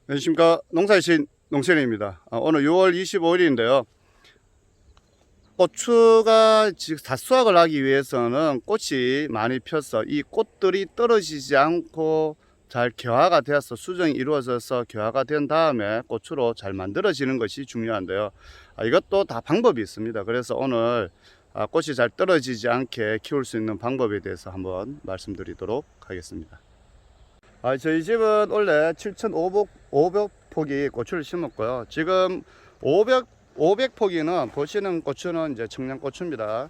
안녕하십니까. 농사의 신 농신입니다. 오늘 6월 25일인데요. 고추가 지금 다 수확을 하기 위해서는 꽃이 많이 펴서 이 꽃들이 떨어지지 않고 잘 개화가 되어서 수정이 이루어져서 개화가 된 다음에 고추로 잘 만들어지는 것이 중요한데요. 이것도 다 방법이 있습니다. 그래서 오늘 꽃이 잘 떨어지지 않게 키울 수 있는 방법에 대해서 한번 말씀드리도록 하겠습니다. 저희 집은 원래 7,500포기 고추를 심었고요. 지금 500포기는 보시는 고추는 이제 청양고추입니다.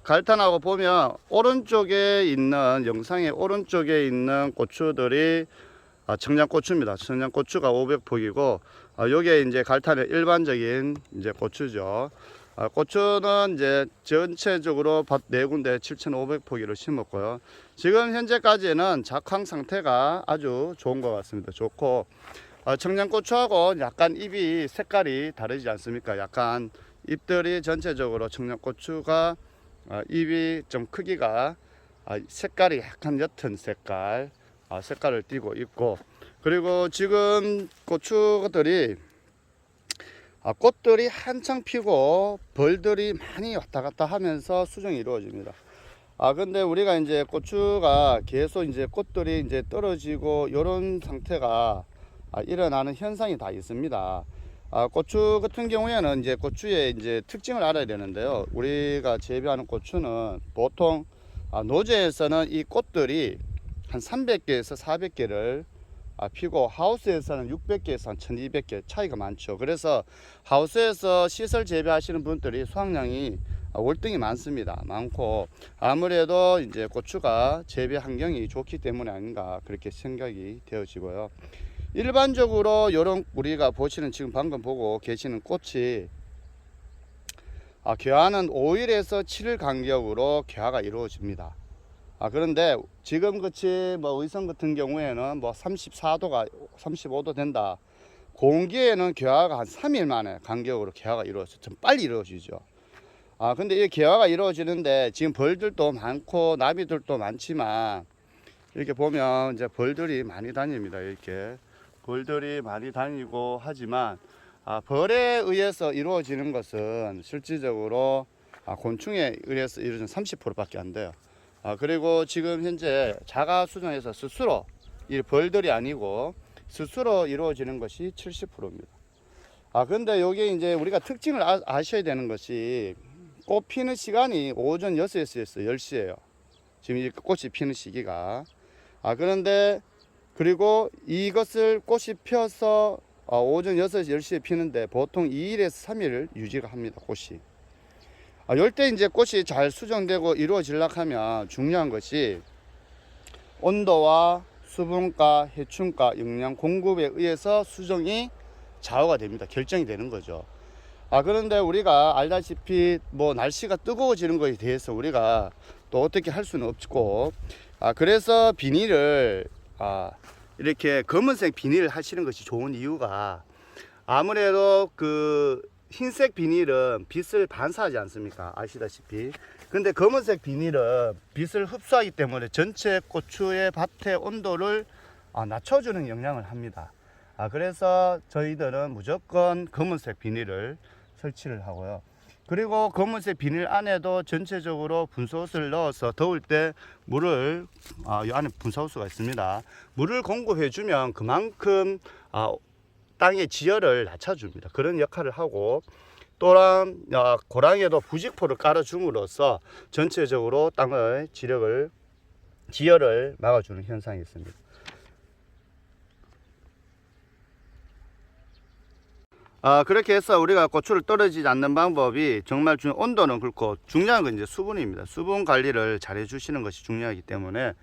갈탄하고 보면 오른쪽에 있는 영상의 오른쪽에 있는 고추들이 청양고추입니다. 청양고추가 500포기고 요게 이제 갈탄의 일반적인 이제 고추죠. 고추는 이제 전체적으로 밭 4군데 7,500포기를 심었고요. 지금 현재까지는 작황 상태가 아주 좋은 것 같습니다. 좋고 청양고추하고 약간 잎이 색깔이 다르지 않습니까? 약간 잎들이 전체적으로 청양고추가 잎이 좀 크기가 색깔이 약간 옅은 색깔 색깔을 띠고 있고, 그리고 지금 고추들이 꽃들이 한창 피고 벌들이 많이 왔다 갔다 하면서 수정이 이루어집니다. 근데 우리가 이제 고추가 계속 이제 꽃들이 이제 떨어지고 이런 상태가 일어나는 현상이 다 있습니다. 고추 같은 경우에는 이제 고추의 이제 특징을 알아야 되는데요. 우리가 재배하는 고추는 보통 노제에서는 이 꽃들이 한 300개에서 400개를 피고 하우스에서는 600개에서 한 1200개 차이가 많죠. 그래서 하우스에서 시설 재배하시는 분들이 수확량이 월등히 많습니다. 많고 아무래도 이제 고추가 재배 환경이 좋기 때문에 아닌가 그렇게 생각이 되어지고요. 일반적으로 요런 우리가 보시는 지금 방금 보고 계시는 꽃이 개화는 5일에서 7일 간격으로 개화가 이루어집니다. 그런데 지금 같이 뭐 의성 같은 경우에는 뭐 35도 된다. 공기에는 개화가 한 3일 만에 간격으로 개화가 이루어져서 좀 빨리 이루어지죠. 근데 이 개화가 이루어지는데 지금 벌들도 많고 나비들도 많지만 이렇게 보면 이제 벌들이 많이 다닙니다. 이렇게 벌들이 많이 다니고 하지만 벌에 의해서 이루어지는 것은 실질적으로 곤충에 의해서 이루어지는 30%밖에 안 돼요. 그리고 지금 현재 자가 수정에서 스스로 이 벌들이 아니고 스스로 이루어지는 것이 70%입니다. 근데 여기 이제 우리가 특징을 아셔야 되는 것이 꽃 피는 시간이 오전 6시에서 10시예요. 지금 이 꽃이 피는 시기가. 그런데 그리고 이것을 꽃이 펴서 오전 6시 10시에 피는데 보통 2일에서 3일 유지가 합니다. 꽃이. 이럴 때 이제 꽃이 잘 수정되고 이루어지려고 하면 중요한 것이 온도와 수분가, 해충가, 영양 공급에 의해서 수정이 좌우가 됩니다. 결정이 되는 거죠. 그런데 우리가 알다시피 뭐 날씨가 뜨거워지는 것에 대해서 우리가 또 어떻게 할 수는 없고, 그래서 비닐을 이렇게 검은색 비닐을 하시는 것이 좋은 이유가 아무래도 그 흰색 비닐은 빛을 반사하지 않습니까? 아시다시피. 근데 검은색 비닐은 빛을 흡수하기 때문에 전체 고추의 밭의 온도를 낮춰주는 역량을 합니다. 그래서 저희들은 무조건 검은색 비닐을 설치를 하고요. 그리고 검은색 비닐 안에도 전체적으로 분소호스를 넣어서 더울 때 물을 이 안에 분소호스가 있습니다. 물을 공급해 주면 그만큼 땅의 지열을 낮춰줍니다. 그런 역할을 하고, 또한 고랑에도 부직포를 깔아줌으로써 전체적으로 땅의 지열을 막아주는 현상이 있습니다. 그렇게 해서 우리가 고추를 떨어지지 않는 방법이 정말 온도는 그렇고 중요한 건 이제 수분입니다. 수분 관리를 잘 해주시는 것이 중요하기 때문에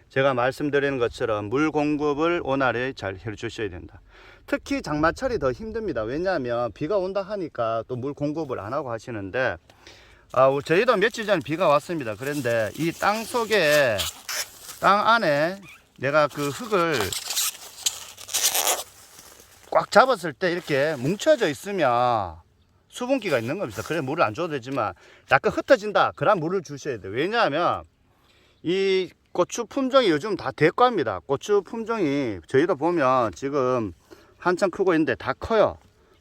제가 말씀드리는 것처럼 물 공급을 원활히 잘 해주셔야 된다. 특히 장마철이 더 힘듭니다. 왜냐하면 비가 온다 하니까 또 물 공급을 안 하고 하시는데 저희도 며칠 전에 비가 왔습니다. 그런데 이 땅 속에 땅 안에 내가 그 흙을 꽉 잡았을 때 이렇게 뭉쳐져 있으면 수분기가 있는 겁니다. 그래 물을 안 줘도 되지만 약간 흩어진다. 그럼 물을 주셔야 돼요. 왜냐하면 이 고추 품종이 요즘 다 대과입니다. 고추 품종이 저희도 보면 지금 한참 크고 있는데 다 커요.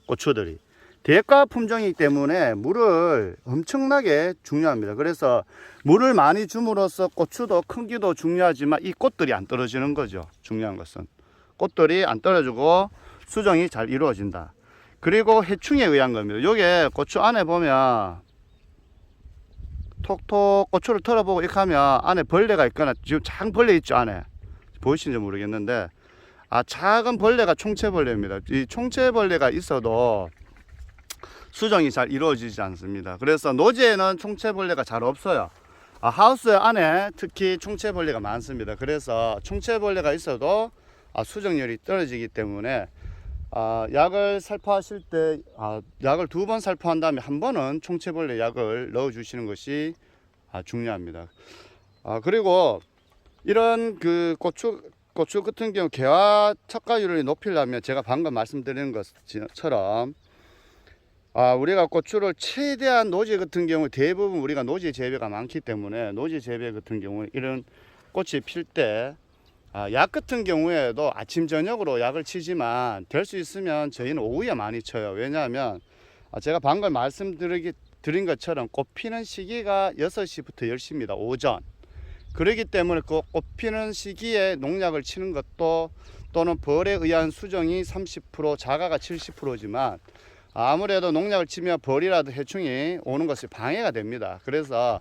고추들이. 대가 품종이기 때문에 물을 엄청나게 중요합니다. 그래서 물을 많이 줌으로써 고추도 크기도 중요하지만 이 꽃들이 안 떨어지는 거죠. 중요한 것은 꽃들이 안 떨어지고 수정이 잘 이루어진다. 그리고 해충에 의한 겁니다. 요게 고추 안에 보면 톡톡 고추를 털어보고 이렇게 하면 안에 벌레가 있거나, 지금 작은 벌레 있죠 안에, 보이시는지 모르겠는데 작은 벌레가 총체벌레입니다. 이 총체벌레가 있어도 수정이 잘 이루어지지 않습니다. 그래서 노지에는 총체벌레가 잘 없어요. 하우스 안에 특히 총체벌레가 많습니다. 그래서 총체벌레가 있어도 수정률이 떨어지기 때문에 약을 살포하실 때 약을 2번 살포한 다음에 한 번은 총체벌레 약을 넣어 주시는 것이 중요합니다. 그리고 이런 그 고추 같은 경우 개화 척가율을 높이려면 제가 방금 말씀드린 것처럼 우리가 고추를 최대한 노지 같은 경우 대부분 우리가 노지 재배가 많기 때문에 노지 재배 같은 경우 이런 꽃이 필 때 약 같은 경우에도 아침 저녁으로 약을 치지만 될 수 있으면 저희는 오후에 많이 쳐요. 왜냐하면 제가 방금 말씀드린 것처럼 꽃 피는 시기가 6시부터 10시입니다. 오전. 그렇기 때문에 그 꽃 피는 시기에 농약을 치는 것도, 또는 벌에 의한 수정이 30%, 자가가 70%지만 아무래도 농약을 치면 벌이라도 해충이 오는 것이 방해가 됩니다. 그래서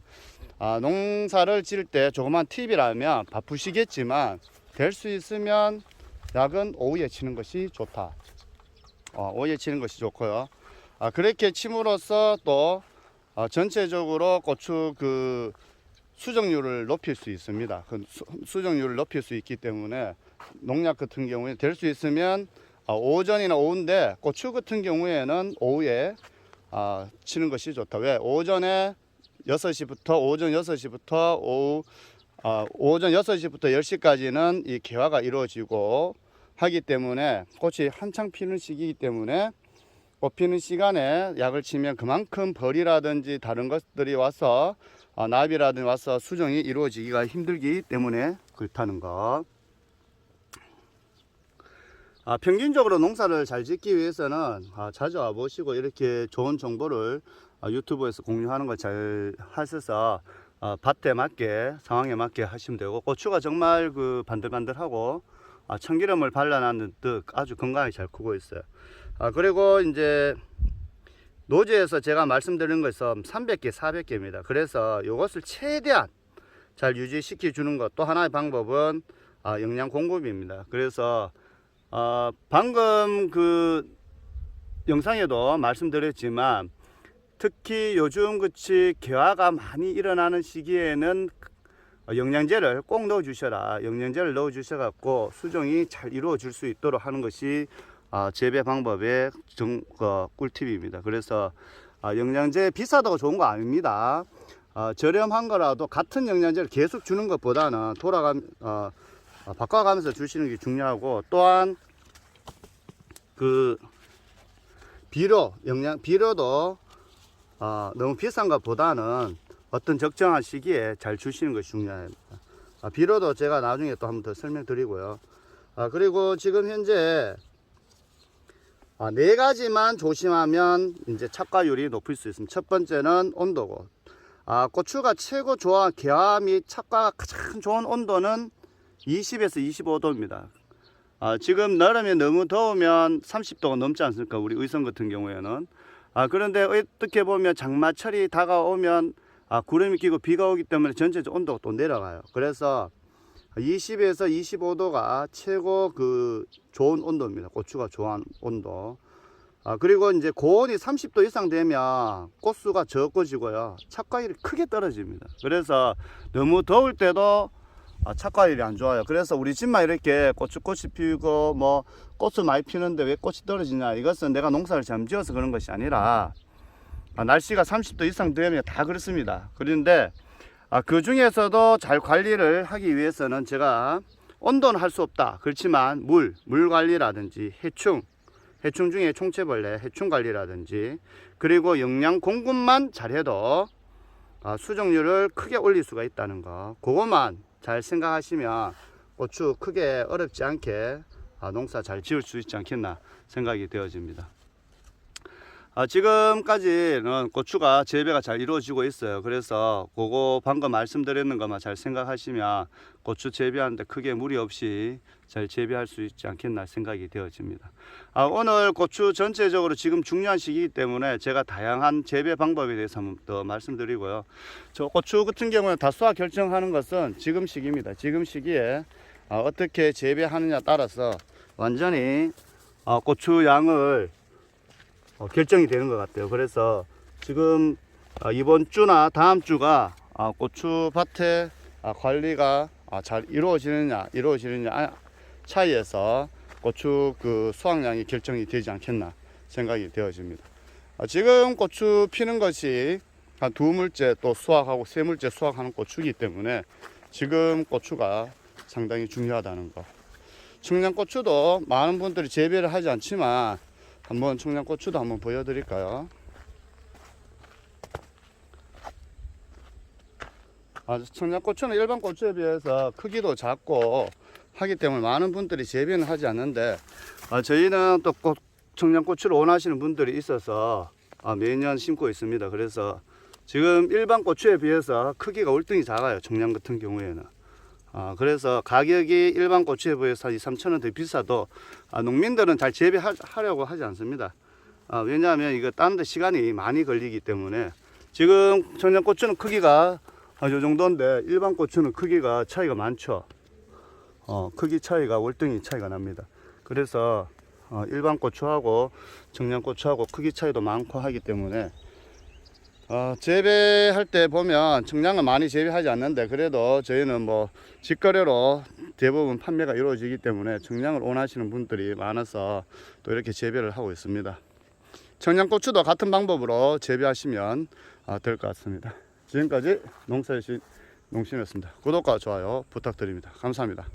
농사를 지을 때 조그만 팁이라면 바쁘시겠지만 될 수 있으면 약은 오후에 치는 것이 좋다. 오후에 치는 것이 좋고요. 그렇게 침으로써 또 전체적으로 고추 그 수정률을 높일 수 있습니다. 그 수정률을 높일 수 있기 때문에 농약 같은 경우에 될 수 있으면 오전이나 오후인데 고추 같은 경우에는 오후에 치는 것이 좋다. 왜? 오전 6시부터 오전 6시부터 10시까지는 이 개화가 이루어지고 하기 때문에 꽃이 한창 피는 시기이기 때문에 꽃 피는 시간에 약을 치면 그만큼 벌이라든지 다른 것들이 와서 나비라든지 와서 수정이 이루어지기가 힘들기 때문에 그렇다는 것. 평균적으로 농사를 잘 짓기 위해서는 자주 와보시고 이렇게 좋은 정보를 유튜브에서 공유하는 걸 잘 하셔서 밭에 맞게, 상황에 맞게 하시면 되고, 고추가 정말 그 반들반들하고 참기름을 발라놨는 듯 아주 건강하게 잘 크고 있어요. 그리고 이제 노지에서 제가 말씀드린 것은 300개, 400개입니다. 그래서 이것을 최대한 잘 유지시켜 주는 것 또 하나의 방법은 영양 공급입니다. 그래서 방금 그 영상에도 말씀드렸지만 특히 요즘 같이 개화가 많이 일어나는 시기에는 영양제를 꼭 넣어 주셔라. 영양제를 넣어 주셔 갖고 수정이 잘 이루어질 수 있도록 하는 것이 재배 방법의 꿀팁입니다. 그래서 영양제 비싸다고 좋은 거 아닙니다. 저렴한 거라도 같은 영양제를 계속 주는 것보다는 바꿔가면서 주시는 게 중요하고, 또한 그 비료도 너무 비싼 것보다는 어떤 적정한 시기에 잘 주시는 것이 중요합니다. 비료도 제가 나중에 또 한번 더 설명드리고요. 그리고 지금 현재 4가지만 조심하면 이제 착과율이 높을 수 있습니다. 첫 번째는 온도고, 고추가 최고 개화 및 착과가 가장 좋은 온도는 20에서 25도입니다. 지금 여름에 너무 더우면 30도가 넘지 않습니까? 우리 의성 같은 경우에는. 그런데 어떻게 보면 장마철이 다가오면 구름이 끼고 비가 오기 때문에 전체적 온도가 또 내려가요. 그래서 20에서 25도가 최고 좋은 온도입니다. 고추가 좋아하는 온도. 그리고 이제 고온이 30도 이상 되면 꽃수가 적어지고요. 착과율이 크게 떨어집니다. 그래서 너무 더울 때도 착과율이 안 좋아요. 그래서 우리 집만 이렇게 고추꽃이 피우고 뭐 꽃을 많이 피우는데 왜 꽃이 떨어지냐, 이것은 내가 농사를 잘못 지어서 그런 것이 아니라 날씨가 30도 이상 되면 다 그렇습니다. 그런데 그 중에서도 잘 관리를 하기 위해서는 제가 온도는 할 수 없다. 그렇지만 물 관리라든지 해충 중에 총체벌레 해충 관리라든지, 그리고 영양 공급만 잘해도 수정률을 크게 올릴 수가 있다는 거, 그것만 잘 생각하시면 고추 크게 어렵지 않게 농사 잘 지을 수 있지 않겠나 생각이 되어집니다. 지금까지는 고추가 재배가 잘 이루어지고 있어요. 그래서 그거 방금 말씀드리는 것만 잘 생각하시면 고추 재배하는데 크게 무리 없이 잘 재배할 수 있지 않겠나 생각이 되어집니다. 오늘 고추 전체적으로 지금 중요한 시기이기 때문에 제가 다양한 재배 방법에 대해서 한번 더 말씀드리고요. 저 고추 같은 경우는 다수화 결정하는 것은 지금 시기입니다. 지금 시기에 어떻게 재배하느냐 따라서 완전히 고추 양을 결정이 되는 것 같아요. 그래서 지금 이번 주나 다음 주가 고추밭의 관리가 잘 이루어지느냐 차이에서 고추 그 수확량이 결정이 되지 않겠나 생각이 되어집니다. 지금 고추 피는 것이 한 2물째 또 수확하고 3물째 수확하는 고추이기 때문에 지금 고추가 상당히 중요하다는 거. 청양고추도 많은 분들이 재배를 하지 않지만 한번 청양고추도 한번 보여드릴까요? 청양고추는 일반 고추에 비해서 크기도 작고 하기 때문에 많은 분들이 재배는 하지 않는데 저희는 또 청양고추를 원하시는 분들이 있어서 매년 심고 있습니다. 그래서 지금 일반 고추에 비해서 크기가 월등히 작아요. 청양 같은 경우에는. 그래서 가격이 일반 고추에 비해서 3,000원 더 비싸도 농민들은 잘 재배하려고 하지 않습니다. 왜냐하면 이거 따는데 시간이 많이 걸리기 때문에. 지금 청양고추는 크기가 이 정도인데 일반 고추는 크기가 차이가 많죠. 크기 차이가 월등히 차이가 납니다. 그래서 일반 고추하고 청양고추하고 크기 차이도 많고 하기 때문에 재배할 때 보면 청량은 많이 재배하지 않는데 그래도 저희는 뭐 직거래로 대부분 판매가 이루어지기 때문에 청량을 원하시는 분들이 많아서 또 이렇게 재배를 하고 있습니다. 청양고추도 같은 방법으로 재배하시면 될 것 같습니다. 지금까지 농사의 신 농심이었습니다. 구독과 좋아요 부탁드립니다. 감사합니다.